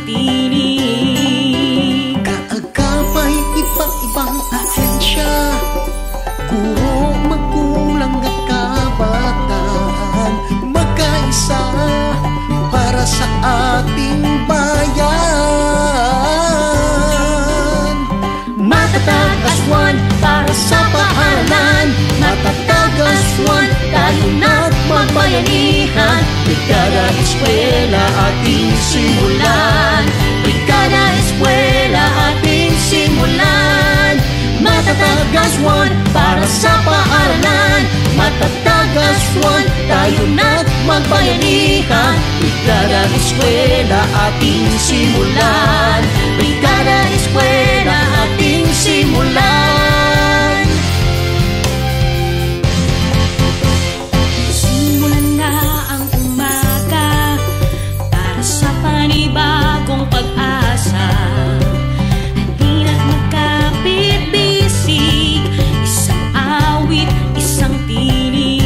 tinig. Kaagapay iba-ibang ahensya, guro, magulang at kabataan, magkaisa para sa ating bayan. Matatag aswan para sa paaralan, matatag aswan tayo na't magbayanihan. Brigada Eskwela ating simulan, Brigada Eskwela ating simulan. Matatag aswan para sa paaralan, matatag aswan tayo na't magbayanihan. Brigada Eskwela ating simulan, Brigada Eskwela ating simulan. Simulan na ang umaga para sa panibagong pag-asa. Halina't magkapit-bisig, isang awit, isang tinig.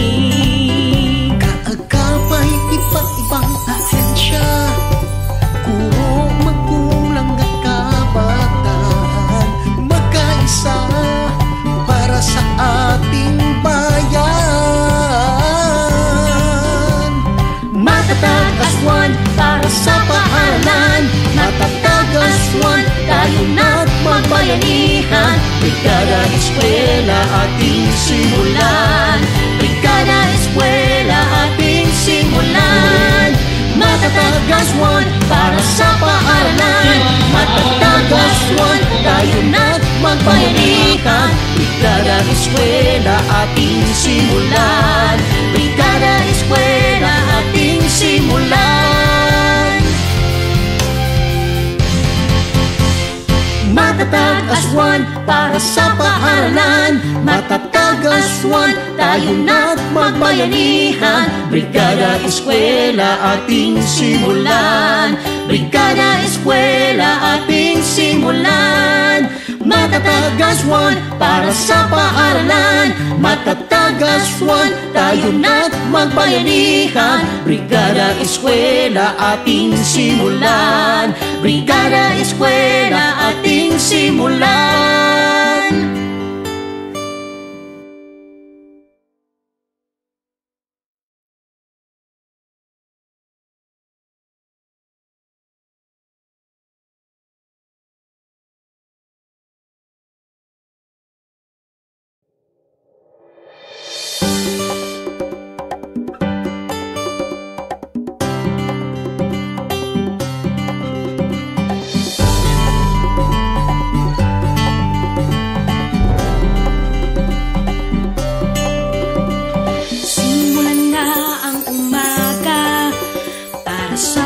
Kaagapay iba-ibang ahensya, guro, magulang at kabataan, magkaisa para sa ating bayan. Matatag aswan para sa paaralan, matatag aswan tayo na't magbayanihan. Brigada Eskwela ating simulan, Brigada Eskwela ating simulan. Matatag aswan para sa paaralan, matatag aswan tayo na't magbayanihan. Brigada Eskwela ating simulan, Brigada Eskwela ating simulan. Matatag aswan para sa paaralan, matatag aswan tayo na't magbayanihan. Brigada Eskwela ating simulan, Brigada Eskwela ating simulan. Matatag aswan para sa paaralan, matatag aswan tayo na't magbayanihan. Brigada Eskwela ating simulan, Brigada Eskwela ating simulan.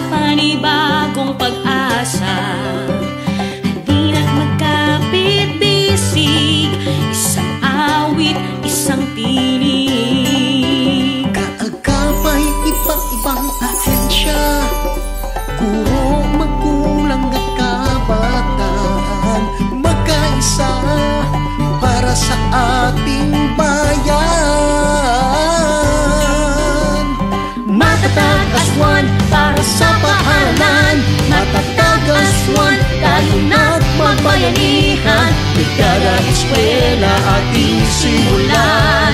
Panibagong pag-asa, halina't magkapit-bisig, isang awit, isang tinig. Kaagapay iba-ibang ahensya, guro, magulang at kabataan, magkaisa para sa ating bayan. Matatag aswan para sa paaralan, matatag aswan tayo na't magbayanihan. Brigada Eskwela ating simulan,